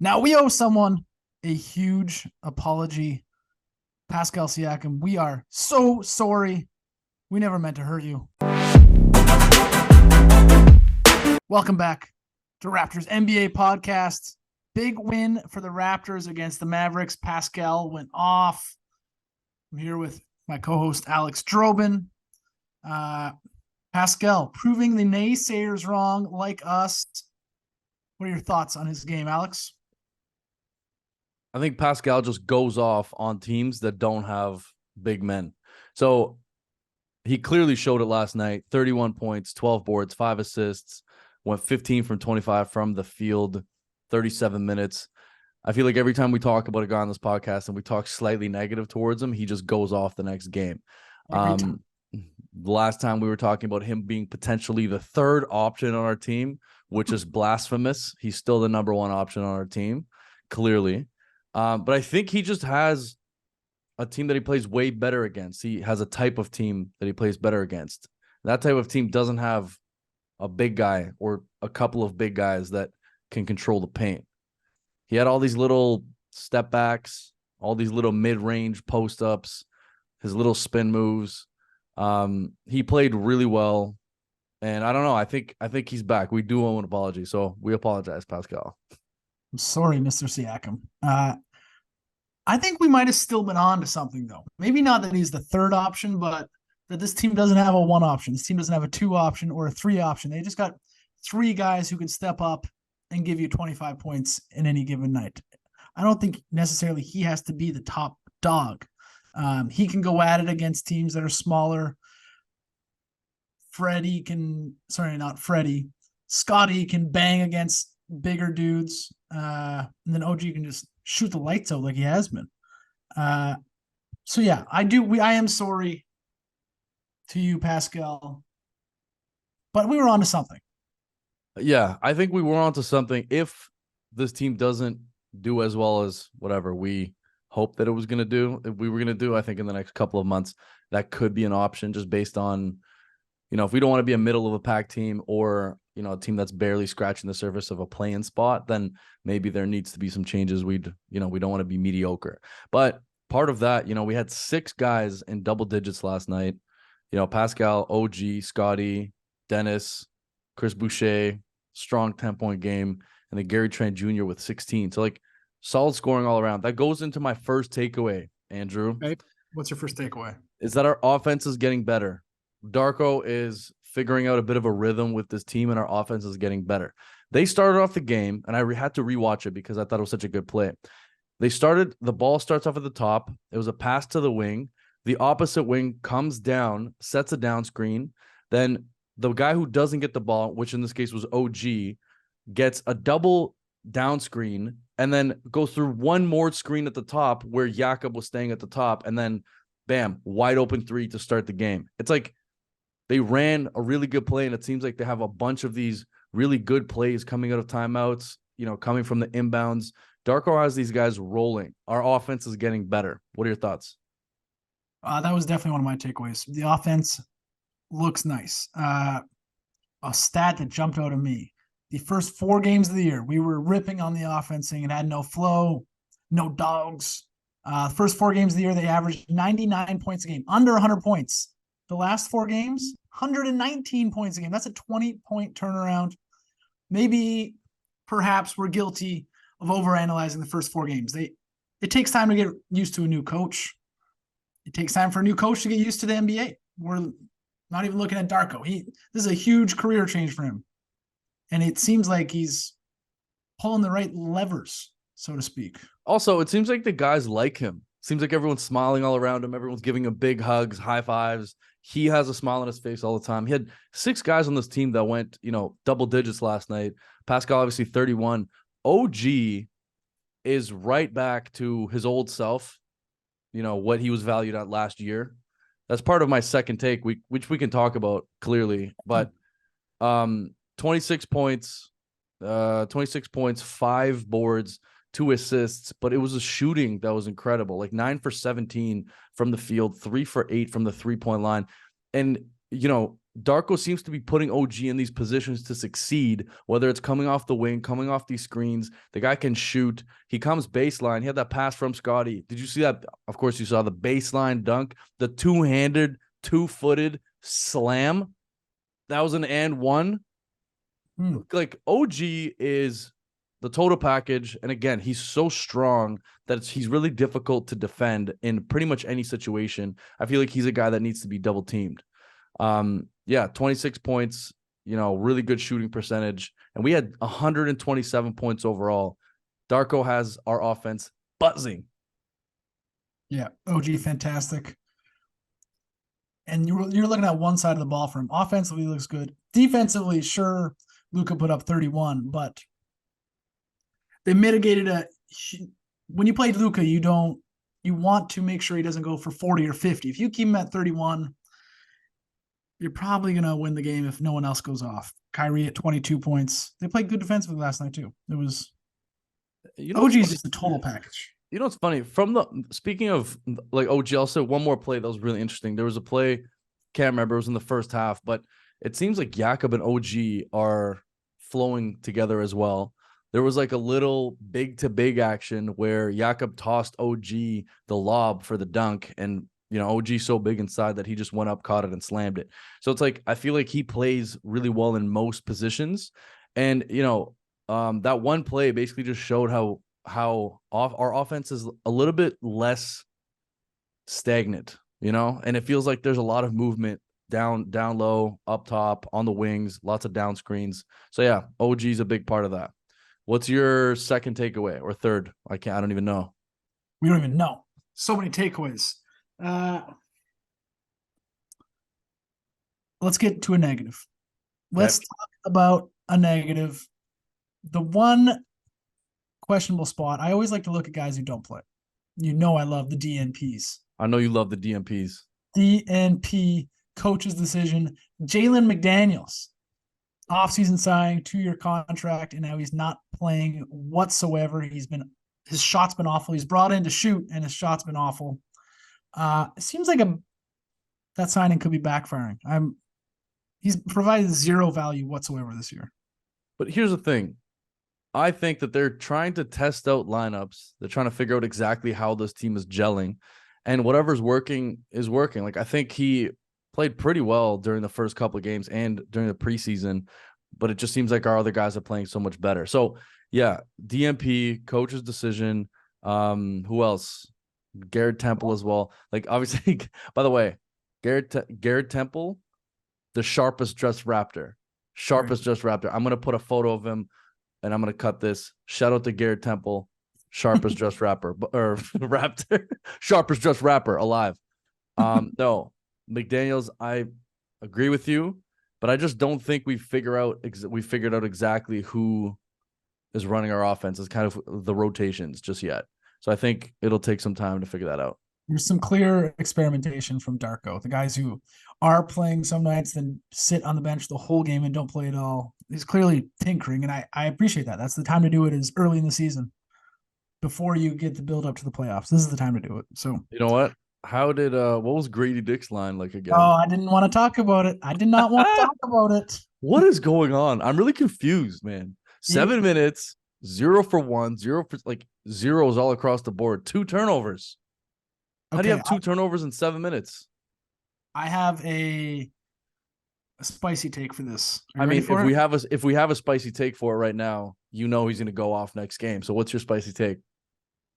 Now we owe someone a huge apology. Pascal Siakam, we are so sorry. We never meant to hurt you. Welcome back to Raptors NBA podcast. Big win for the Raptors against the Mavericks. Pascal went off. I'm here with my co-host Alex Drobin. Pascal, proving the naysayers wrong like us. What are your thoughts on his game, Alex? I think Pascal just goes off on teams that don't have big men. So he clearly showed it last night. 31 points, 12 boards, 5 assists, went 15 from 25 from the field, 37 minutes. I feel like every time we talk about a guy on this podcast and we talk slightly negative towards him, he just goes off the next game. The last time we were talking about him being potentially the third option on our team, which is blasphemous. He's still the number one option on our team, clearly. But I think he just has a team that he plays way better against. He has a type of team that he plays better against. That type of team doesn't have a big guy or a couple of big guys that can control the paint. He had all these little step backs, all these little mid-range post-ups, his little spin moves. He played really well. And I don't know. I think he's back. We do owe an apology. So we apologize, Pascal. I'm sorry, Mr. Siakam. I think we might have still been on to something, though. Maybe not that he's the third option, but that this team doesn't have a one option. This team doesn't have a two option or a three option. They just got three guys who can step up and give you 25 points in any given night. I don't think necessarily he has to be the top dog. He can go at it against teams that are smaller. Scotty can bang against bigger dudes. And then OG can just shoot the lights out like he has been. So yeah, I am sorry to you, Pascal, but we were on to something. Yeah, I think we were on to something. If this team doesn't do as well as whatever we hope that it was going to do, if we were going to do, I think in the next couple of months, that could be an option just based on, if we don't want to be a middle of a pack team or, a team that's barely scratching the surface of a play-in spot, then maybe there needs to be some changes. We don't want to be mediocre. But part of that, we had 6 guys in double digits last night. Pascal, OG, Scotty, Dennis, Chris Boucher, strong 10-point game, and then Gary Trent Jr. with 16. So, solid scoring all around. That goes into my first takeaway, Andrew. Okay. What's your first takeaway? Is that our offense is getting better. Darko is figuring out a bit of a rhythm with this team, and our offense is getting better. They started off the game, and I had to rewatch it because I thought it was such a good play. The ball starts off at the top. It was a pass to the wing. The opposite wing comes down, sets a down screen. Then the guy who doesn't get the ball, which in this case was OG, gets a double down screen and then goes through one more screen at the top where Jakob was staying at the top. And then, bam, wide open 3 to start the game. It's like they ran a really good play, and it seems like they have a bunch of these really good plays coming out of timeouts, coming from the inbounds. Darko has these guys rolling. Our offense is getting better. What are your thoughts? That was definitely one of my takeaways. The offense looks nice. A stat that jumped out at me. The first 4 games of the year, we were ripping on the offense, saying it had no flow, no dogs. First 4 games of the year, they averaged 99 points a game, under 100 points. The last 4 games, 119 points a game. That's a 20-point turnaround. Maybe, perhaps, we're guilty of overanalyzing the first 4 games. It takes time to get used to a new coach. It takes time for a new coach to get used to the NBA. We're not even looking at Darko. This is a huge career change for him. And it seems like he's pulling the right levers, so to speak. Also, it seems like the guys like him. Seems like everyone's smiling all around him. Everyone's giving him big hugs, high fives. He has a smile on his face all the time. He had 6 guys on this team that went, double digits last night. Pascal, obviously 31. OG is right back to his old self, what he was valued at last year. That's part of my second take, which we can talk about clearly. But 26 points, 5 boards, 2 assists, but it was a shooting that was incredible. 9 for 17 from the field, 3 for 8 from the 3-point line. And, Darko seems to be putting OG in these positions to succeed, whether it's coming off the wing, coming off these screens. The guy can shoot. He comes baseline. He had that pass from Scotty. Did you see that? Of course, you saw the baseline dunk, the two-handed, two-footed slam. That was an and one. Like, OG is the total package. And again, he's so strong that he's really difficult to defend in pretty much any situation. I feel like he's a guy that needs to be double teamed. 26 points, really good shooting percentage. And we had 127 points overall. Darko has our offense buzzing. Yeah, OG fantastic. And you're looking at one side of the ball for him. Offensively, looks good. Defensively, sure, Luka put up 31, but they mitigated when you play Luka, you want to make sure he doesn't go for 40 or 50. If you keep him at 31, you're probably going to win the game if no one else goes off. Kyrie at 22 points. They played good defensively last night too. It was OG is just a total package. You know what's funny? Speaking of like OG, also one more play that was really interesting. There was a play, can't remember, it was in the first half, but it seems like Jakob and OG are flowing together as well. There was like a little big to big action where Jakob tossed OG the lob for the dunk, and OG's so big inside that he just went up, caught it, and slammed it. So it's like, I feel like he plays really well in most positions. And, that one play basically just showed how our offense is a little bit less stagnant, and it feels like there's a lot of movement down low, up top, on the wings, lots of down screens. So yeah, OG is a big part of that. What's your second takeaway or third? I don't even know. We don't even know. So many takeaways. Let's get to a negative. Let's talk about a negative. The one questionable spot, I always like to look at guys who don't play. I love the DNPs. I know you love the DNPs. DNP, coach's decision. Jalen McDaniels, offseason signing, 2-year contract, and now he's not playing whatsoever. His shot's been awful. He's brought in to shoot, and his shot's been awful. It seems like that signing could be backfiring. He's provided zero value whatsoever this year. But here's the thing. I think that they're trying to test out lineups. They're trying to figure out exactly how this team is gelling, and whatever's working is working. Like, I think he played pretty well during the first couple of games and during the preseason, but it just seems like our other guys are playing so much better. So yeah, DMP, coach's decision. Who else? Garrett Temple as well. Like, obviously, by the way, Garrett Temple, the sharpest dressed Raptor. I'm gonna put a photo of him, and I'm gonna cut this. Shout out to Garrett Temple, sharpest dressed Raptor, sharpest dressed rapper alive. No, McDaniels, I agree with you, but I just don't think we figured out exactly who is running our offense. It's kind of the rotations just yet. So I think it'll take some time to figure that out. There's some clear experimentation from Darko. The guys who are playing some nights then sit on the bench the whole game and don't play at all. He's clearly tinkering, and I appreciate that. That's the time to do it, is early in the season before you get the build up to the playoffs. This is the time to do it. So you know what? What was Grady Dick's line like again? Oh, I didn't want to talk about it. I did not want to talk about it. What is going on? I'm really confused, man. 7 minutes, 0 for 1, 0 for zeros all across the board. 2 turnovers. How do you have 2 turnovers in 7 minutes? I have a spicy take for this. If we have a spicy take for it right now, he's going to go off next game. So what's your spicy take?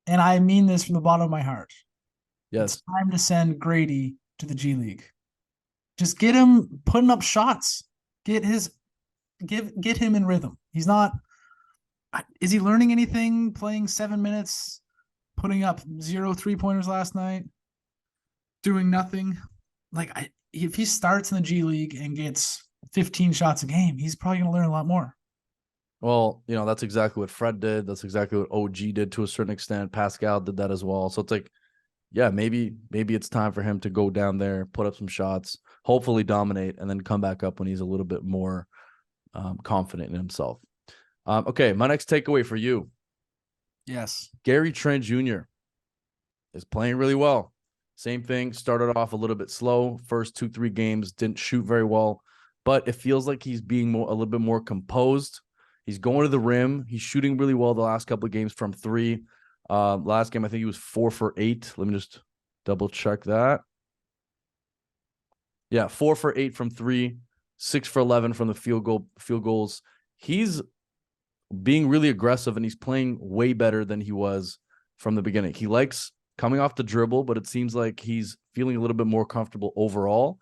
And I mean this from the bottom of my heart. Yes. It's time to send Grady to the G League. Just get him putting up shots. Get him in rhythm. He's not. Is he learning anything playing 7 minutes, putting up 0 3-pointers last night, doing nothing? If he starts in the G League and gets 15 shots a game, he's probably going to learn a lot more. Well, that's exactly what Fred did. That's exactly what OG did to a certain extent. Pascal did that as well. So it's like, yeah, maybe it's time for him to go down there, put up some shots, hopefully dominate, and then come back up when he's a little bit more confident in himself. Okay, my next takeaway for you. Yes. Gary Trent Jr. is playing really well. Same thing, started off a little bit slow. First 2-3 games, didn't shoot very well. but it feels like he's being a little bit more composed. He's going to the rim. He's shooting really well the last couple of games from three. Last game, I think he was 4 for 8. Let me just double check that. Yeah, 4 for 8 from three, 6 for 11 from the field goals. He's being really aggressive, and he's playing way better than he was from the beginning. He likes coming off the dribble, but it seems like he's feeling a little bit more comfortable overall.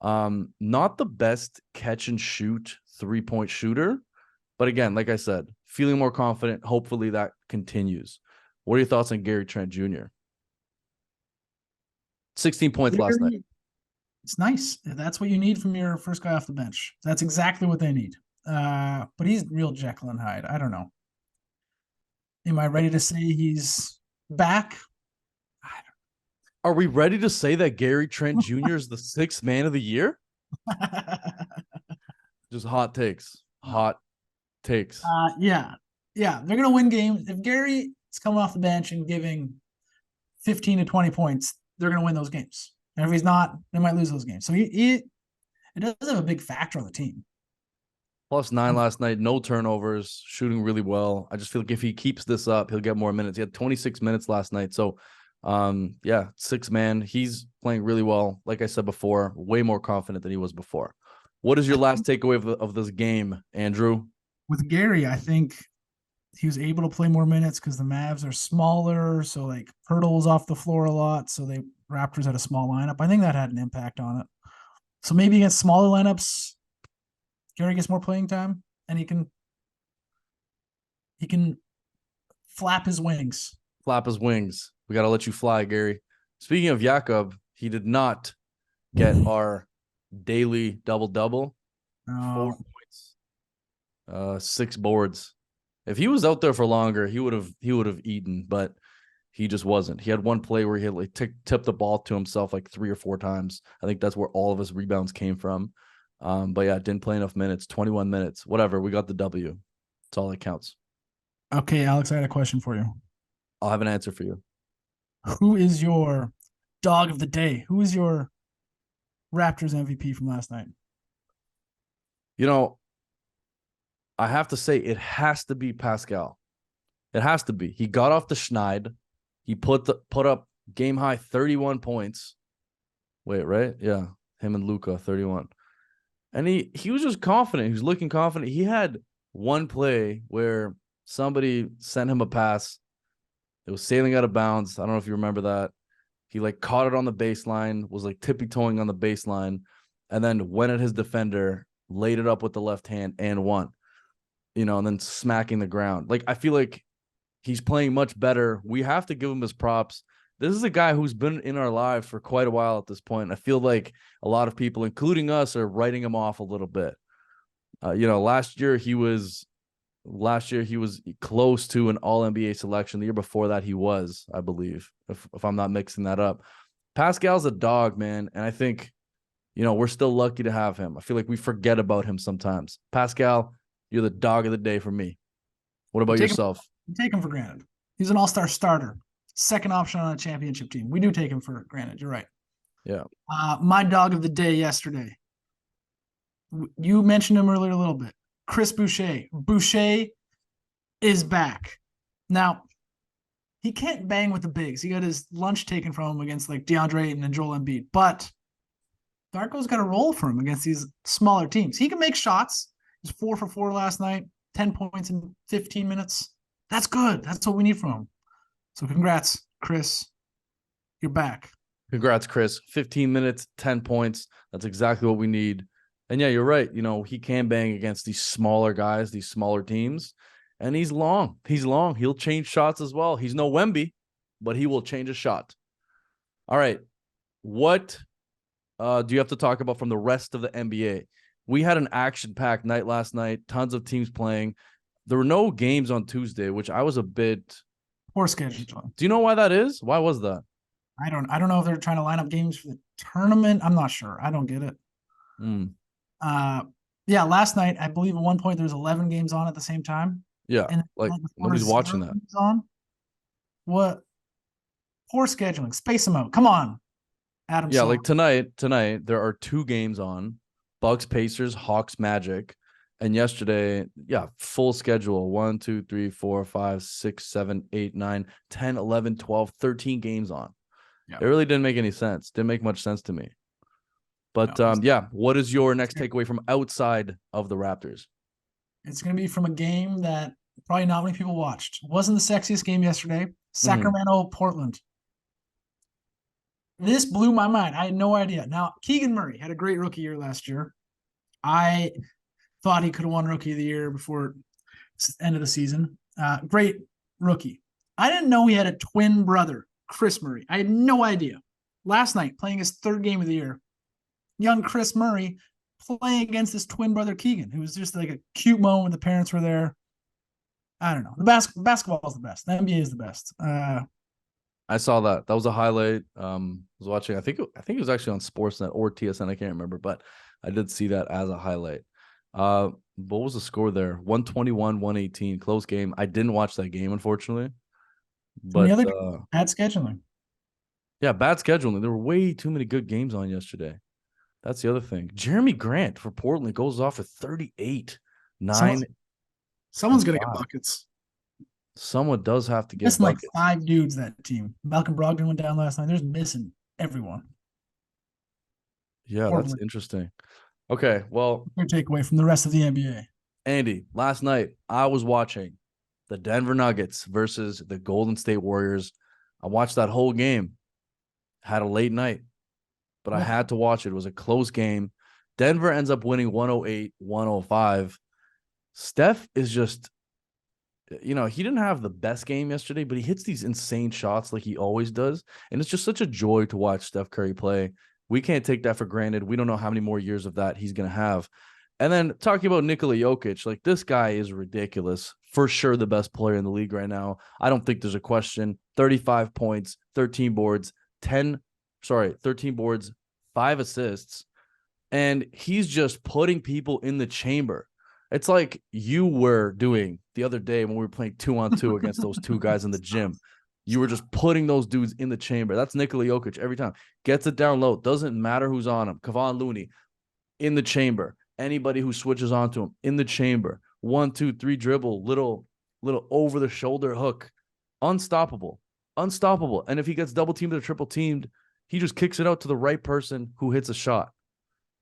Not the best catch and shoot 3-point shooter, but again, like I said, feeling more confident. Hopefully that continues. What are your thoughts on Gary Trent Jr.? 16 points last night. It's nice. That's what you need from your first guy off the bench. That's exactly what they need. But he's real Jekyll and Hyde. I don't know. Am I ready to say he's back? Are we ready to say that Gary Trent Jr. is the 6th man of the year? Just hot takes. Hot takes. Yeah. They're gonna win games. If Gary is coming off the bench and giving 15 to 20 points, they're gonna win those games. And if he's not, they might lose those games. So it does have a big factor on the team. +9 last night, no turnovers, shooting really well. I just feel like if he keeps this up, he'll get more minutes. He had 26 minutes last night. So, yeah, 6 man. He's playing really well. Like I said before, way more confident than he was before. What is your last takeaway of this game, Andrew? With Gary, I think he was able to play more minutes because the Mavs are smaller. So, like, Hurdle was off the floor a lot. So, the Raptors had a small lineup. I think that had an impact on it. So, maybe against smaller lineups, Gary gets more playing time, and he can flap his wings. Flap his wings. We got to let you fly, Gary. Speaking of Jakob, he did not get our daily double-double. 4 points, 6 boards. If he was out there for longer, he would have eaten, but he just wasn't. He had one play where he had like tipped the ball to himself like 3 or 4 times. I think that's where all of his rebounds came from. But yeah, didn't play enough minutes, 21 minutes, whatever. We got the W. That's all that counts. Okay, Alex, I had a question for you. I'll have an answer for you. Who is your dog of the day? Who is your Raptors MVP from last night? You know, I have to say it has to be Pascal. It has to be. He got off the schneid. He put up game high 31 points. Wait, right? Yeah. Him and Luka, 31. And he was just confident. He was looking confident. He had one play where somebody sent him a pass. It was sailing out of bounds. I don't know if you remember that. He like caught it on the baseline, was like tippy-toeing on the baseline, and then went at his defender, laid it up with the left hand and won. And then smacking the ground. Like, I feel like he's playing much better. We have to give him his props. This is a guy who's been in our lives for quite a while at this point. I feel like a lot of people, including us, are writing him off a little bit. Last year he was close to an All-NBA selection. The year before that he was, I believe, if I'm not mixing that up. Pascal's a dog, man, and I think, we're still lucky to have him. I feel like we forget about him sometimes. Pascal, you're the dog of the day for me. What about yourself? Take him for granted. He's an all-star starter. Second option on a championship team. We do take him for granted. You're right. Yeah. My dog of the day yesterday. You mentioned him earlier a little bit. Chris Boucher. Boucher is back. Now, he can't bang with the bigs. He got his lunch taken from him against like DeAndre Ayton and Joel Embiid. But Darko's got a role for him against these smaller teams. He can make shots. He's 4 for 4 last night. 10 points in 15 minutes. That's good. That's what we need from him. So congrats, Chris. You're back. Congrats, Chris. 15 minutes, 10 points. That's exactly what we need. And yeah, you're right. He can bang against these smaller guys, these smaller teams. And he's long. He'll change shots as well. He's no Wemby, but he will change a shot. All right. What do you have to talk about from the rest of the NBA? We had an action-packed night last night. Tons of teams playing. There were no games on Tuesday, which I was a bit... Poor scheduling. Do you know why that is? Why was that? I don't know if they're trying to line up games for the tournament. I'm not sure. I don't get it. Yeah, last night, I believe at one point there was 11 games on at the same time. Yeah, and like nobody's watching that. On. What? Poor scheduling. Space them out. Come on, Adam. Yeah, like tonight there are 2 games on. Bucks, Pacers, Hawks, Magic. And yesterday, full schedule. 1, 2, 3, 4, 5, 6, 7, 8, 9, 10, 11, 12, 13 games on. Yeah. It really didn't make any sense. Didn't make much sense to me. But what is your next takeaway from outside of the Raptors? It's going to be from a game that probably not many people watched. It wasn't the sexiest game yesterday. Sacramento, Portland. This blew my mind. I had no idea. Now, Keegan Murray had a great rookie year last year. I thought he could have won Rookie of the Year before end of the season. Great rookie. I didn't know he had a twin brother, Chris Murray. I had no idea. Last night, playing his third game of the year, young Chris Murray playing against his twin brother Keegan, who was just like a cute moment when the parents were there. I don't know. The basketball is the best. The NBA is the best. I saw that. That was a highlight. I was watching. I think it was actually on Sportsnet or TSN. I can't remember, but I did see that as a highlight. What was the score there? 121-118, close game. I didn't watch that game, unfortunately. But bad scheduling. Yeah, bad scheduling. There were way too many good games on yesterday. That's the other thing. Jeremy Grant for Portland goes off at 38, 9. Someone's going to get buckets. Someone does have to get missing buckets. Like 5 dudes that team. Malcolm Brogdon went down last night. There's missing everyone. Yeah, Portland. That's interesting. Okay, well. Your takeaway from the rest of the NBA. Andy, last night I was watching the Denver Nuggets versus the Golden State Warriors. I watched that whole game. Had a late night, but I had to watch it. It was a close game. Denver ends up winning 108-105. Steph is just, he didn't have the best game yesterday, but he hits these insane shots like he always does. And it's just such a joy to watch Steph Curry play. We can't take that for granted. We don't know how many more years of that he's going to have. And then talking about Nikola Jokic, like this guy is ridiculous. For sure the best player in the league right now. I don't think there's a question. 35 points, 13 boards, 13 boards, 5 assists. And he's just putting people in the chamber. It's like you were doing the other day when we were playing 2-on-2 against those 2 guys in the gym. You were just putting those dudes in the chamber. That's Nikola Jokic every time. Gets it down low. Doesn't matter who's on him. Kevon Looney in the chamber. Anybody who switches onto him in the chamber. 1, 2, 3 dribble. Little over the shoulder hook. Unstoppable. And if he gets double teamed or triple teamed, he just kicks it out to the right person who hits a shot.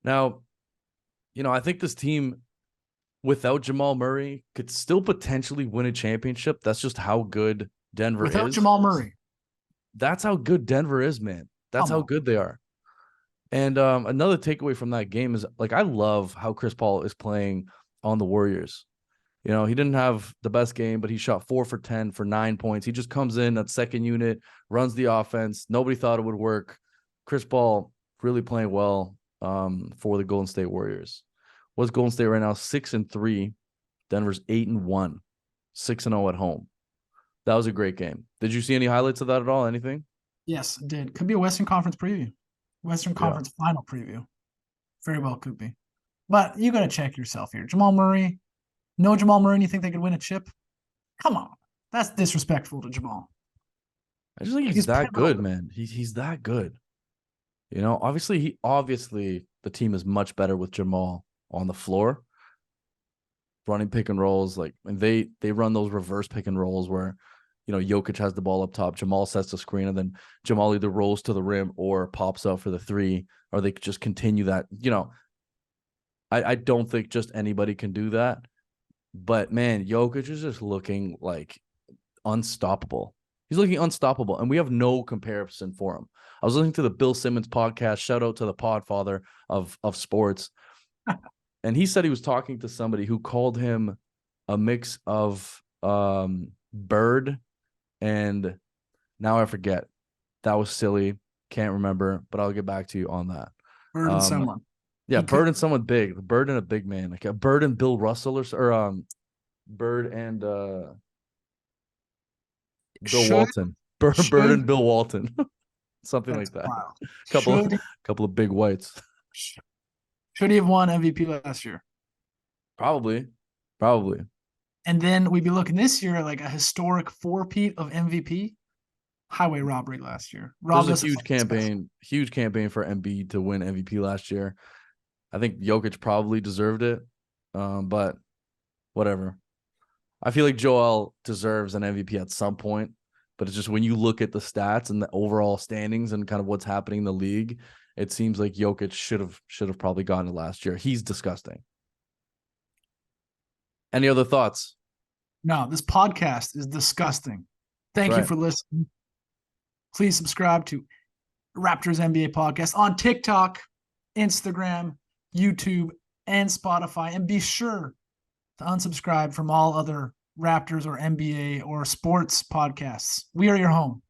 Now, I think this team without Jamal Murray could still potentially win a championship. That's just how good Denver is. Without Jamal Murray. That's how good Denver is, man. That's how good they are. And another takeaway from that game is, I love how Chris Paul is playing on the Warriors. He didn't have the best game, but he shot 4 for 10 for 9 points. He just comes in at second unit, runs the offense. Nobody thought it would work. Chris Paul really playing well for the Golden State Warriors. What's Golden State right now? 6-3. Denver's 8-1. 6-0 at home. That was a great game. Did you see any highlights of that at all? Anything? Yes, it did. Could be a Western Conference preview. Western Conference final preview. Very well could be. But you got to check yourself here. Jamal Murray. No Jamal Murray, and you think they could win a chip? Come on. That's disrespectful to Jamal. I just think he's that good, man. He's that good. Obviously the team is much better with Jamal on the floor. Running pick and rolls, and they run those reverse pick and rolls where, Jokic has the ball up top, Jamal sets the screen, and then Jamal either rolls to the rim or pops up for the 3, or they just continue that. I don't think just anybody can do that. But, man, Jokic is just looking like unstoppable. He's looking unstoppable, and we have no comparison for him. I was listening to the Bill Simmons podcast. Shout out to the podfather of sports. And he said he was talking to somebody who called him a mix of Bird and now I forget. That was silly. Can't remember, but I'll get back to you on that. Bird and someone. Yeah, Bird and someone big. Bird and a big man. Like a Bird and Bill Russell or Bird and Bill Walton. Bird and Bill Walton. Something like that. Wow. Couple of big whites. Should he have won MVP last year? Probably. And then we'd be looking this year at a historic 4-peat of MVP. Highway robbery last year. There's a huge campaign for Embiid to win MVP last year. I think Jokic probably deserved it, but whatever. I feel like Joel deserves an MVP at some point, but it's just when you look at the stats and the overall standings and kind of what's happening in the league, it seems like Jokic should have probably gotten it last year. He's disgusting. Any other thoughts? No, this podcast is disgusting. Thank you for listening. Please subscribe to Raptors NBA Podcast on TikTok, Instagram, YouTube, and Spotify. And be sure to unsubscribe from all other Raptors or NBA or sports podcasts. We are your home.